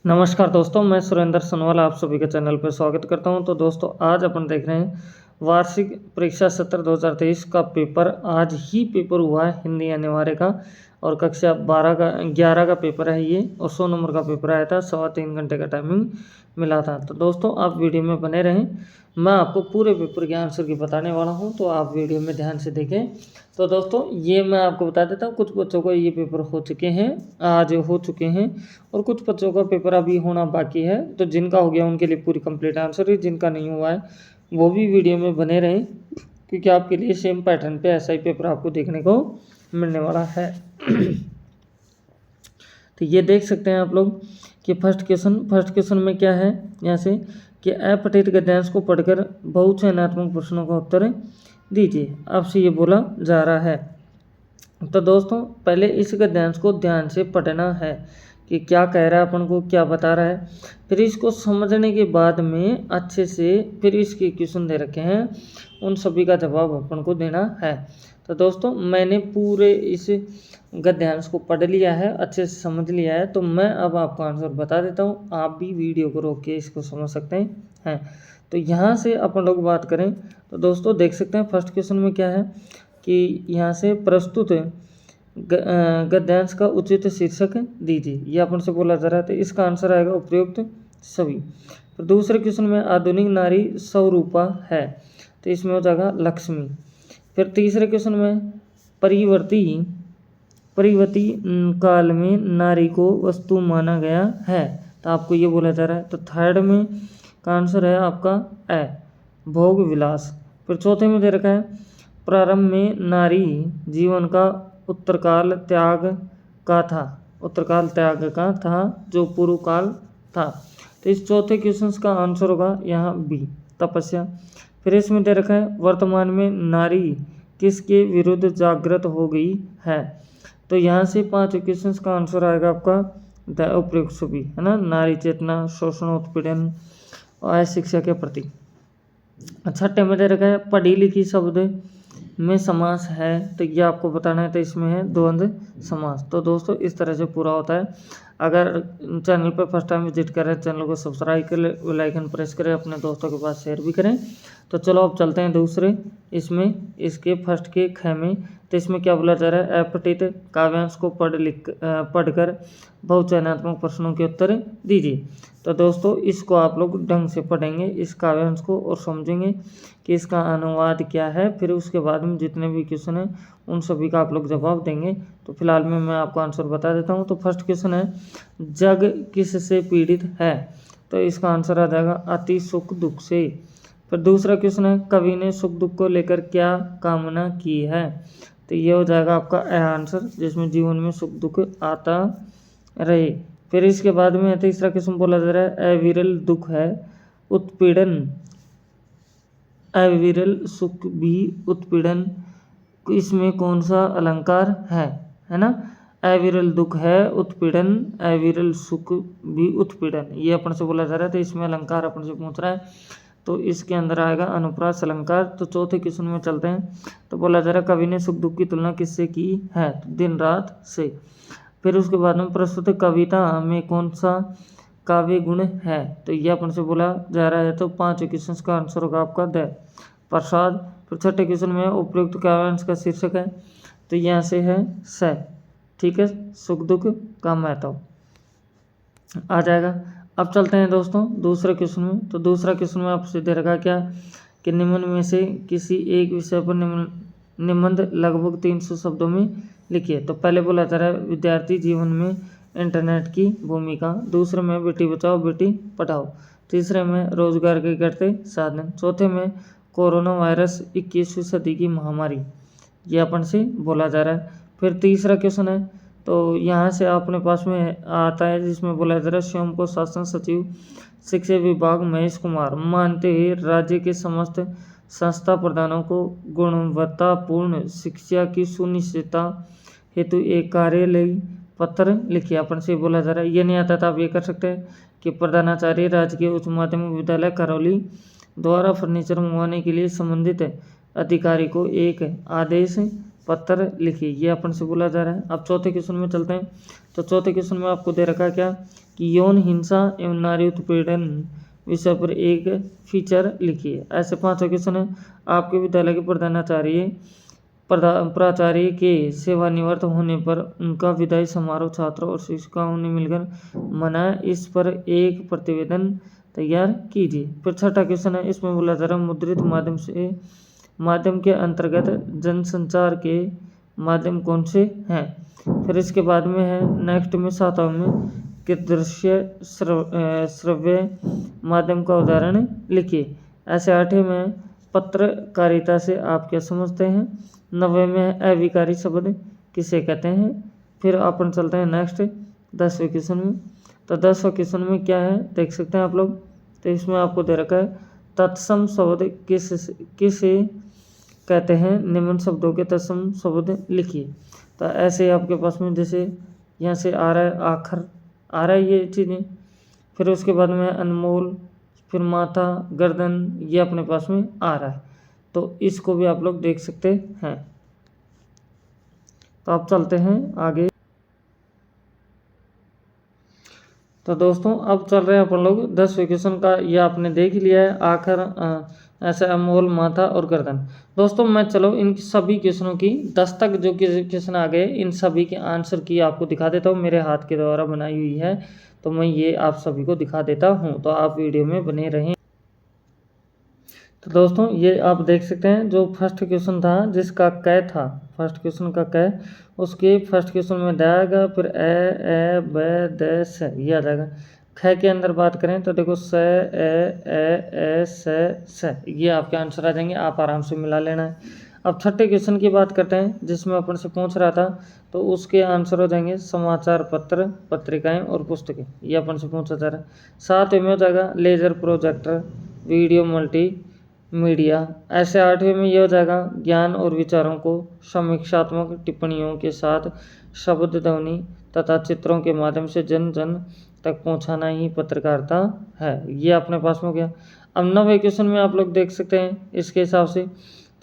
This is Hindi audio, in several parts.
नमस्कार दोस्तों, मैं सुरेंद्र सनवाल आप सभी के चैनल पर स्वागत करता हूं। तो दोस्तों आज अपन देख रहे हैं वार्षिक परीक्षा सत्र 2023 का पेपर। आज ही पेपर हुआ है हिंदी अनिवार्य का, और कक्षा 11 का पेपर है ये, और 100 नंबर का पेपर आया था। 3.25 घंटे का टाइमिंग मिला था। तो दोस्तों आप वीडियो में बने रहें, मैं आपको पूरे पेपर के आंसर की बताने वाला हूँ, तो आप वीडियो में ध्यान से देखें। तो दोस्तों ये मैं आपको बता देता हूँ, कुछ बच्चों को ये पेपर हो चुके हैं, आज हो चुके हैं, और कुछ बच्चों का पेपर अभी होना बाकी है। तो जिनका हो गया उनके लिए पूरी कंप्लीट आंसर है, जिनका नहीं हुआ है वो भी वीडियो में बने रहें, क्योंकि आपके लिए सेम पैटर्न पे ऐसा ही पेपर आपको देखने को मिलने वाला है। तो ये देख सकते हैं आप लोग कि फर्स्ट क्वेश्चन में क्या है, यहाँ से कि अपठित गद्यांश को पढ़कर बहुचयनात्मक प्रश्नों का उत्तर दीजिए, आपसे ये बोला जा रहा है। तो दोस्तों पहले इस गद्यांश को ध्यान से पढ़ना है कि क्या कह रहा है, अपन को क्या बता रहा है। फिर इसको समझने के बाद में अच्छे से फिर इसके क्वेश्चन दे रखे हैं, उन सभी का जवाब अपन को देना है। तो दोस्तों मैंने पूरे इस गद्यांश को पढ़ लिया है, अच्छे से समझ लिया है, तो मैं अब आपको आंसर बता देता हूँ। आप भी वीडियो को रोक के इसको समझ सकते हैं। तो यहाँ से अपन लोग बात करें तो दोस्तों देख सकते हैं फर्स्ट क्वेश्चन में क्या है कि यहाँ से प्रस्तुत गद्यांश का उचित शीर्षक दीजिए, ये अपन से बोला जा रहा है। तो इसका आंसर आएगा उपयुक्त सभी। तो दूसरे क्वेश्चन में आधुनिक नारी स्वरूपा है, तो इसमें हो जाएगा लक्ष्मी। फिर तीसरे क्वेश्चन में परिवर्ती काल में नारी को वस्तु माना गया है, तो आपको ये बोला जा रहा है। तो थर्ड में का आंसर है आपका ए, भोग विलास। फिर चौथे में दे रखा है प्रारंभ में नारी जीवन का उत्तरकाल त्याग का था जो पूर्व काल था। तो इस चौथे क्वेश्चन का आंसर होगा यहाँ बी, तपस्या। फिर इसमें दे रखा है वर्तमान में नारी किसके विरुद्ध जागृत हो गई है, तो यहाँ से 5 क्वेश्चन का आंसर आएगा आपका द उपयुक्त सभी, है ना। नारी चेतना, शोषण, उत्पीड़न और शिक्षा के प्रति। छठे में दे रखा है पढ़ी लिखी शब्द में समास है, तो ये आपको बताना है। तो इसमें है द्वंद्व समास। तो दोस्तों इस तरह से पूरा होता है। अगर चैनल पर फर्स्ट टाइम विजिट करें, चैनल को सब्सक्राइब करें, बेल आइकन प्रेस करें, अपने दोस्तों के पास शेयर भी करें। तो चलो अब चलते हैं दूसरे इसमें, इसके फर्स्ट के ख में। तो इसमें क्या बोला जा रहा है, अपठित काव्यांश को पढ़कर बहुचयनात्मक प्रश्नों के उत्तर दीजिए। तो दोस्तों इसको आप लोग ढंग से पढ़ेंगे इस काव्यांश को, और समझेंगे कि इसका अनुवाद क्या है। फिर उसके बाद में जितने भी क्वेश्चन हैं उन सभी का आप लोग जवाब देंगे। तो फिलहाल में मैं आपको आंसर बता देता हूँ। तो फर्स्ट क्वेश्चन है जग किससे पीड़ित है, तो इसका आंसर आ जाएगा अति सुख दुख से। फिर दूसरा क्वेश्चन है कवि ने सुख दुख को लेकर क्या कामना की है, तो ये हो जाएगा आपका आंसर, जिसमें जीवन में सुख दुख आता रहे। फिर इसके बाद में तीसरा क्वेश्चन बोला जा रहा है अविरल दुख है उत्पीड़न, अविरल सुख भी उत्पीड़न, इसमें कौन सा अलंकार है ना। अविरल दुख है उत्पीड़न, अविरल सुख भी उत्पीड़न, ये अपन से बोला जा रहा है। तो इसमें अलंकार अपन से पूछ रहा है, तो इसके अंदर आएगा अनुप्रास अलंकार। तो चौथे क्वेश्चन में चलते हैं। तो बोला जा रहा है कवि ने सुख दुख की तुलना किससे की है, तो दिन रात से। फिर उसके बाद में प्रस्तुत कविता में कौन सा काव्य गुण है, तो ये अपन से बोला जा रहा है। तो 5 क्वेश्चन का आंसर होगा आपका द प्रसाद। फिर छठे क्वेश्चन में उपयुक्त काव्यांश का शीर्षक है, तो यहाँ से है स, ठीक है, सुख दुख का महत्व आ जाएगा। अब चलते हैं दोस्तों दूसरे क्वेश्चन में। तो दूसरा क्वेश्चन में आपसे दे रखा क्या कि निम्न में से किसी एक विषय पर निबंध लगभग 300 शब्दों में लिखिए। तो पहले बोला जा रहा है विद्यार्थी जीवन में इंटरनेट की भूमिका, दूसरे में बेटी बचाओ बेटी पढ़ाओ, तीसरे में रोजगार के घटते साधन, चौथे में कोरोना वायरस 21वीं सदी की महामारी, ये अपन से बोला जा रहा है। फिर तीसरा क्वेश्चन है, तो यहाँ से अपने पास में आता है जिसमें बोला जा रहा है स्वयं को शासन सचिव शिक्षा विभाग महेश कुमार मानते हुए राज्य के समस्त संस्था प्रधानों को गुणवत्तापूर्ण शिक्षा की सुनिश्चितता हेतु एक कार्यालय पत्र लिखिए, अपन से बोला जा रहा है। ये नहीं आता था आप ये कर सकते हैं कि प्रधानाचार्य राजकीय उच्च माध्यमिक विद्यालय करौली द्वारा फर्नीचर मंगवाने के लिए संबंधित अधिकारी को एक आदेश पत्र लिखिए, ये अपन से बोला जा रहा है। अब चौथे क्वेश्चन में चलते हैं। तो चौथे क्वेश्चन में आपको दे रखा है क्या कि यौन हिंसा एवं नारी उत्पीड़न विषय पर एक फीचर लिखिए। ऐसे 5 क्वेश्चन है। आपके विद्यालय के प्राचार्य के सेवानिवृत्त होने पर उनका विदाई समारोह छात्रों और शिक्षकों ने मिलकर मनाया, इस पर एक प्रतिवेदन तैयार कीजिए। फिर छठा क्वेश्चन है, इसमें बोला जा रहा है मुद्रित माध्यम के अंतर्गत जनसंचार के माध्यम कौन से हैं। फिर इसके बाद में है नेक्स्ट में 7वां में कि दृश्य श्रव्य माध्यम का उदाहरण लिखिए। ऐसे 8वें में पत्रकारिता से आप क्या समझते हैं। 9वें में अविकारी शब्द किसे कहते हैं। फिर अपन चलते हैं नेक्स्ट 10वें क्वेश्चन में। तो 10वें क्वेश्चन में क्या है देख सकते हैं आप लोग। तो इसमें आपको दे रखा है तत्सम शब्द किसे कहते हैं, निम्न शब्दों के तत्सम शब्द लिखिए। तो ऐसे आपके पास में जैसे यहाँ से आ रहा है आखर आ रहा है ये चीज़ें। फिर उसके बाद में अनमोल, फिर माथा, गर्दन, ये अपने पास में आ रहा है। तो इसको भी आप लोग देख सकते हैं। तो आप चलते हैं आगे। तो दोस्तों अब चल रहे हैं अपन लोग 10वें क्वेश्चन का, ये आपने देख लिया है आखिर ऐसे अमोल, माथा और गर्दन। दोस्तों मैं चलो इन सभी क्वेश्चनों की 10 तक जो क्वेश्चन आ गए इन सभी के आंसर की आपको दिखा देता हूँ। मेरे हाथ के द्वारा बनाई हुई है, तो मैं ये आप सभी को दिखा देता हूँ। तो आप वीडियो में बने रहें। तो दोस्तों ये आप देख सकते हैं जो फर्स्ट क्वेश्चन था जिसका क था, फर्स्ट क्वेश्चन का क, उसके फर्स्ट क्वेश्चन में जाएगा, फिर ए ब द स ये आ जाएगा। ख के अंदर बात करें तो देखो स ए स ये आपके आंसर आ जाएंगे। आप आराम से मिला लेना है। अब छठे क्वेश्चन की बात करते हैं जिसमें अपन से पूछ रहा था, तो उसके आंसर हो जाएंगे समाचार पत्र, पत्रिकाएं और पुस्तकें, ये अपन से पूछा जा रहा है। 7वें में हो जाएगा laser projector, video multimedia. ऐसे 8वें में ये हो जाएगा ज्ञान और विचारों को समीक्षात्मक टिप्पणियों के साथ शब्द, ध्वनि तथा चित्रों के माध्यम से जन जन तक पहुंचाना ही पत्रकारिता है। ये अपने पास में हो गया। अब 9वें क्वेश्चन में आप लोग देख सकते हैं इसके हिसाब से।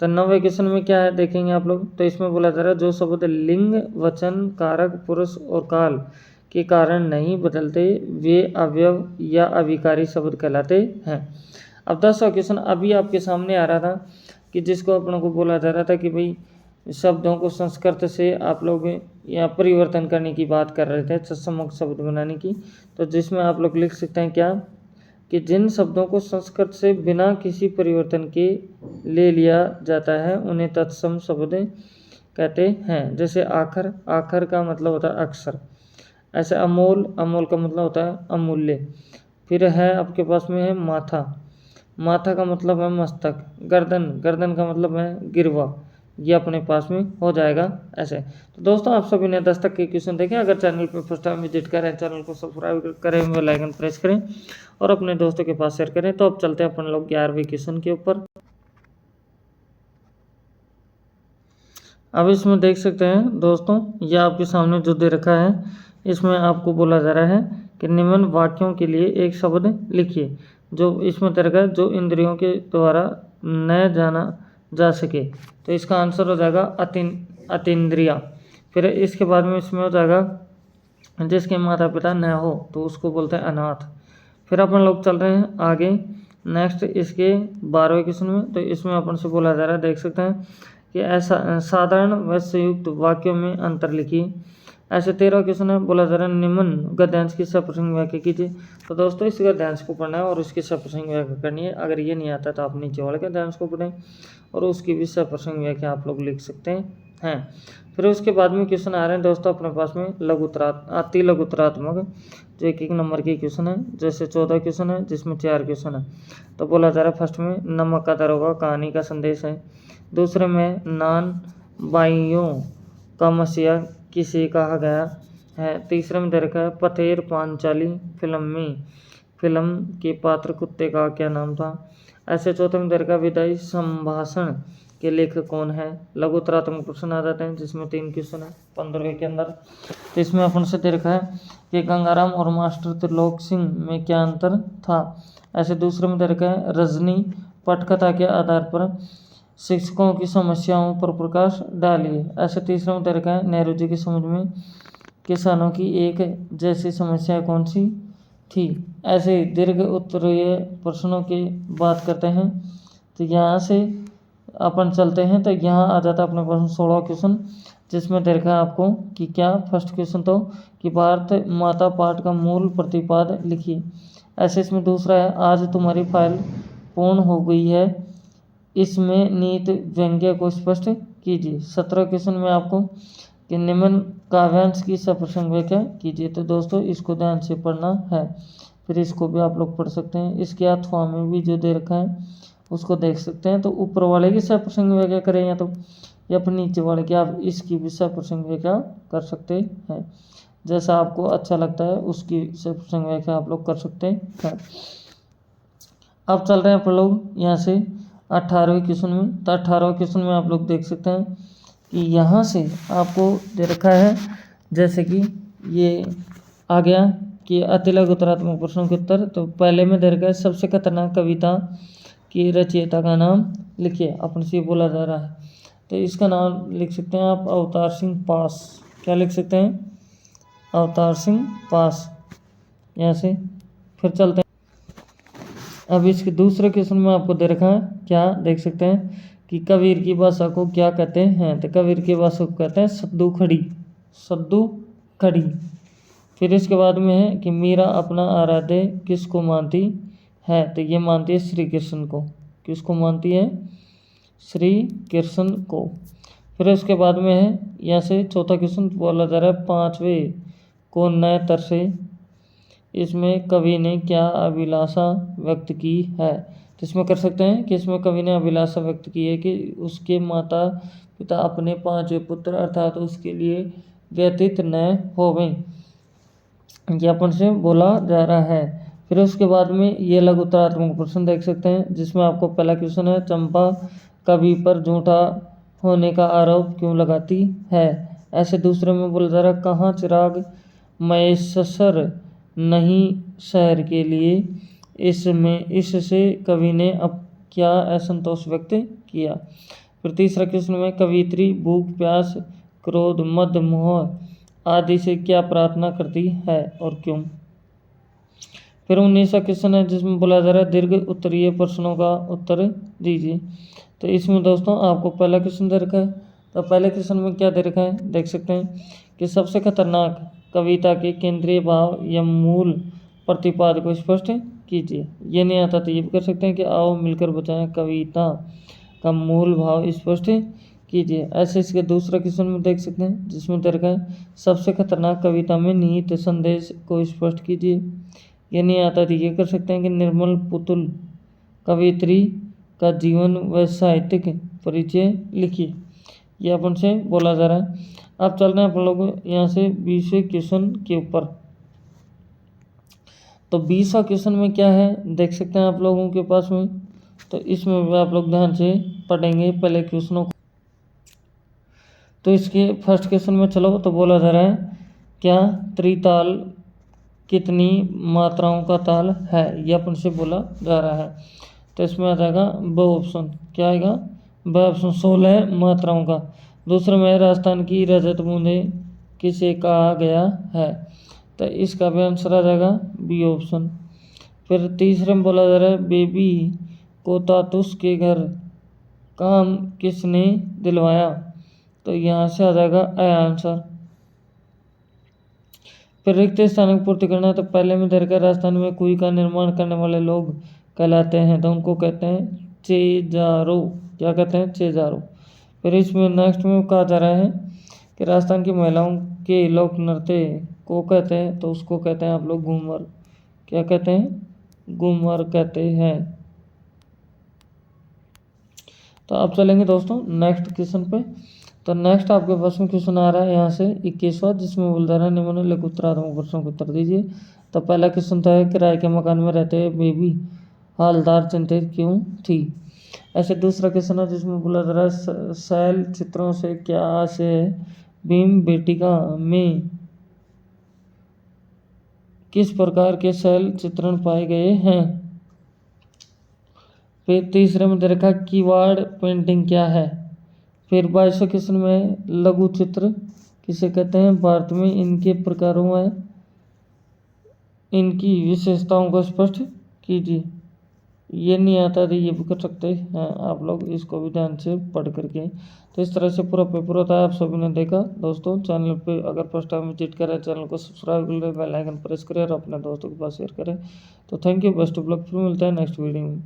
तो 9वें क्वेश्चन में क्या है देखेंगे आप लोग। तो इसमें बोला जा रहा है जो शब्द लिंग, वचन, कारक, पुरुष और काल के कारण नहीं बदलते वे अवयव या अविकारी शब्द कहलाते हैं। अब 10वां क्वेश्चन अभी आपके सामने आ रहा था कि जिसको अपनों को बोला जा रहा था कि भाई शब्दों को संस्कृत से आप लोग या परिवर्तन करने की बात कर रहे थे, तत्सम शब्द बनाने की। तो जिसमें आप लोग लिख सकते हैं क्या कि जिन शब्दों को संस्कृत से बिना किसी परिवर्तन के ले लिया जाता है उन्हें तत्सम शब्द कहते हैं। जैसे आखर, आखर का मतलब होता है अक्षर। ऐसे अमोल, अमोल का मतलब होता है अमूल्य। फिर है आपके पास में है माथा, माथा का मतलब है मस्तक। गर्दन, गर्दन का मतलब है गिरवा। ये अपने पास में हो जाएगा ऐसे। तो दोस्तों आप सभी ने 10 तक के क्वेश्चन देखे। अगर चैनल पर फर्स्ट टाइम विजिट करें, चैनल को सब्सक्राइब करें, बेल आइकन प्रेस करें और अपने दोस्तों के पास शेयर करें। तो अब चलते हैं अपन लोग 11वें क्वेश्चन के ऊपर। अब इसमें देख सकते हैं दोस्तों ये आपके सामने जो दे रखा है, इसमें आपको बोला जा रहा है कि निम्न वाक्यों के लिए एक शब्द लिखिए। जो इसमें दे रखा है जो इंद्रियों के द्वारा न जाना जा सके। तो इसका आंसर हो जाएगा अतीन्द्रिया। फिर इसके बाद में इसमें हो जाएगा जिसके माता पिता न हो तो उसको बोलते हैं अनाथ। फिर अपन लोग चल रहे हैं आगे नेक्स्ट इसके 12वें क्वेश्चन में। तो इसमें अपन से बोला जा रहा है देख सकते हैं कि ऐसा साधारण व संयुक्त वाक्यों में अंतर लिखिए। ऐसे 13वां क्वेश्चन है, बोला जा रहा है निम्न गद्यांश की सप्रसंग व्याख्या कीजिए। तो दोस्तों इस गद्यांश को पढ़ना है और उसकी सप्रसंग व्याख्या करनी है। अगर ये नहीं आता तो आप नीचे वाले गद्यांश को पढ़ें और उसकी भी सप्रसंग व्याख्या आप लोग लिख सकते हैं। फिर उसके बाद में क्वेश्चन आ रहे हैं दोस्तों अपने पास में अति लघुतरात्मक, जो 1-1 नंबर के क्वेश्चन है। जैसे 14 क्वेश्चन है जिसमें 4 क्वेश्चन है। तो बोला जा रहा है फर्स्ट में नमक का दरोगा कहानी का संदेश है। दूसरे में नान बाइयों का मसीहा किसे कहा गया है। तीसरे में दे रखा है पथेर पांचाली फिल्म के पात्र कुत्ते का क्या नाम था। ऐसे चौथे में दे रखा है विदाई संभाषण के लेखक कौन है। लघुतरात्मक प्रश्न आ जाते हैं जिसमें 3 क्वेश्चन है 15वें के अंदर। तो इसमें अपन से दे रखा है कि गंगाराम और मास्टर त्रिलोक सिंह में क्या अंतर था। ऐसे दूसरे में दे रखा है रजनी पटकथा के आधार पर शिक्षकों की समस्याओं पर प्रकाश डालिए। ऐसे तीसरा में दे रखा है नेहरू जी की समझ में किसानों की एक जैसी समस्या कौन सी थी। ऐसे दीर्घ उत्तरीय प्रश्नों की बात करते हैं तो यहाँ से अपन चलते हैं तो यहाँ आ जाता है अपने पास 16 क्वेश्चन, जिसमें दे रखा है आपको कि क्या फर्स्ट क्वेश्चन तो कि भारत माता पाठ का मूल प्रतिपाद लिखिए। ऐसे इसमें दूसरा है आज तुम्हारी फाइल पूर्ण हो गई है, इसमें नीति व्यंग्य को स्पष्ट कीजिए। 17 क्वेश्चन में आपको कि निम्न काव्यांश की सप्रसंग व्याख्या कीजिए। तो दोस्तों इसको ध्यान से पढ़ना है, फिर इसको भी आप लोग पढ़ सकते हैं। इसके अथवा में भी जो दे रखा है उसको देख सकते हैं। तो ऊपर वाले की सप्रसंग व्याख्या करें या फिर नीचे वाले की, आप इसकी भी सप्रसंग व्याख्या कर सकते हैं। जैसा आपको अच्छा लगता है उसकी सप्रसंग व्याख्या आप लोग कर सकते हैं। अब चल रहे हैं अपन लोग यहाँ से 18वें क्वेश्चन में। तो 18वें क्वेश्चन में आप लोग देख सकते हैं कि यहाँ से आपको दे रखा है जैसे कि ये आ गया कि अतिलघु उत्तरात्मक प्रश्नों के उत्तर। तो पहले में दे रखा है सबसे खतरनाक कविता की रचयिता का नाम लिखिए। अपन से बोला जा रहा है तो इसका नाम लिख सकते हैं आप अवतार सिंह पास। क्या लिख सकते हैं? अवतार सिंह पास। यहाँ से फिर चलते हैं। अब इसके दूसरे क्वेश्चन में आपको दे रखा है, क्या देख सकते हैं कि कबीर की भाषा को क्या कहते हैं। तो कबीर की भाषा को कहते हैं सद्दू खड़ी, सद्दू खड़ी। फिर इसके बाद में है कि मीरा अपना आराध्य किसको मानती है। तो ये मानती है श्री कृष्ण को। किसको मानती है? श्री कृष्ण को। फिर इसके बाद में है यहाँ से चौथा क्वेश्चन बोला जा रहा है पांचवें को नए तरसे इसमें कवि ने क्या अभिलाषा व्यक्त की है। तो इसमें कर सकते हैं कि इसमें कवि ने अभिलाषा व्यक्त की है कि उसके माता पिता अपने पांचवें पुत्र अर्थात उसके लिए व्यतीत न होवें, ज्ञापन से बोला जा रहा है। फिर उसके बाद में ये लघु उत्तरात्मक प्रश्न देख सकते हैं, जिसमें आपको पहला क्वेश्चन है चंपा कवि पर झूठा होने का आरोप क्यों लगाती है। ऐसे दूसरे में बोला जा रहा है कहाँ चिराग मयसर नहीं शहर के लिए, इसमें इससे कवि ने अब क्या असंतोष व्यक्त किया। फिर तीसरा क्वेश्चन में कवित्री भूख प्यास क्रोध मद मोह आदि से क्या प्रार्थना करती है और क्यों। फिर 19वां क्वेश्चन है जिसमें बोला जा रहा है दीर्घ उत्तरीय प्रश्नों का उत्तर दीजिए। तो इसमें दोस्तों आपको पहला क्वेश्चन दे रखा है। तो पहले क्वेश्चन में क्या दे रखा है देख सकते हैं कि सबसे खतरनाक कविता के केंद्रीय भाव या मूल प्रतिपाद को स्पष्ट कीजिए। ये नहीं आता तो ये भी कर सकते हैं कि आओ मिलकर बचाएं कविता का मूल भाव स्पष्ट कीजिए। ऐसे इसके दूसरा क्वेश्चन में देख सकते हैं जिसमें दे रखा है सबसे खतरनाक कविता में निहित संदेश को स्पष्ट कीजिए। ये नहीं आता तो ये कर सकते हैं कि निर्मल पुतुल कवित्री का जीवन व साहित्यिक परिचय लिखिए। ये अपन से बोला जा रहा है। अब चल रहे हैं अपन लोग यहाँ से 20वें क्वेश्चन के ऊपर। तो 20वां क्वेश्चन में क्या है देख सकते हैं आप लोगों के पास में। तो इसमें भी आप लोग ध्यान से पढ़ेंगे पहले क्वेश्चनों को। तो इसके फर्स्ट क्वेश्चन में चलो तो बोला जा रहा है क्या त्रिताल कितनी मात्राओं का ताल है, यह अपन से बोला जा रहा है। तो इसमें आ जाएगा ब ऑप्शन। क्या आएगा? ब ऑप्शन 16 मात्राओं का। दूसरे में राजस्थान की रजत बूंदें किसे कहा गया है। तो इसका भी आंसर आ जाएगा बी ऑप्शन। फिर तीसरे में बोला जा रहा है बेबी को तातुस के घर काम किसने दिलवाया। तो यहाँ से आ जाएगा ए आंसर। फिर रिक्त स्थान की पूर्ति करना है। तो पहले में दरगाह राजस्थान में कुई का निर्माण करने वाले लोग कहलाते हैं तो उनको कहते हैं चेजारो। क्या कहते हैं? चेजारो। फिर इसमें नेक्स्ट में कहा जा रहा है कि राजस्थान की महिलाओं के लोक नृत्य को कहते हैं तो उसको कहते हैं आप लोग घूमर। क्या कहते हैं? घूमर कहते हैं। तो अब चलेंगे दोस्तों नेक्स्ट क्वेश्चन पे। तो नेक्स्ट आपके पास में क्वेश्चन आ रहा है यहाँ से 21वां, जिसमें बोल रहा है निम्नलिखित उत्तरात्मक प्रश्नों का उत्तर दीजिए। तो पहला क्वेश्चन था किराए के मकान में रहते हुए बेबी हालदार चिंतित क्यों थी। ऐसे दूसरा क्वेश्चन है जिसमें बोला जा रहा है शैल चित्रों से क्या आशय है, भीम बेटिका में किस प्रकार के शैल चित्रण पाए गए हैं। फिर तीसरे में दे रखा है कीवर्ड पेंटिंग क्या है। फिर 22वें क्वेश्चन में लघु चित्र किसे कहते हैं, भारत में इनके प्रकारों में इनकी विशेषताओं को स्पष्ट कीजिए। ये नहीं आता तो ये भी कर सकते हैं आप लोग, इसको भी ध्यान से पढ़ करके। तो इस तरह से पूरा पेपर होता है, आप सभी ने देखा। दोस्तों चैनल पे अगर फर्स्ट टाइम विजिट करें, चैनल को सब्सक्राइब कर लें, बेल आइकन प्रेस करें और अपने दोस्तों के पास शेयर करें। तो thank you, best of luck, फिर मिलते हैं नेक्स्ट वीडियो में।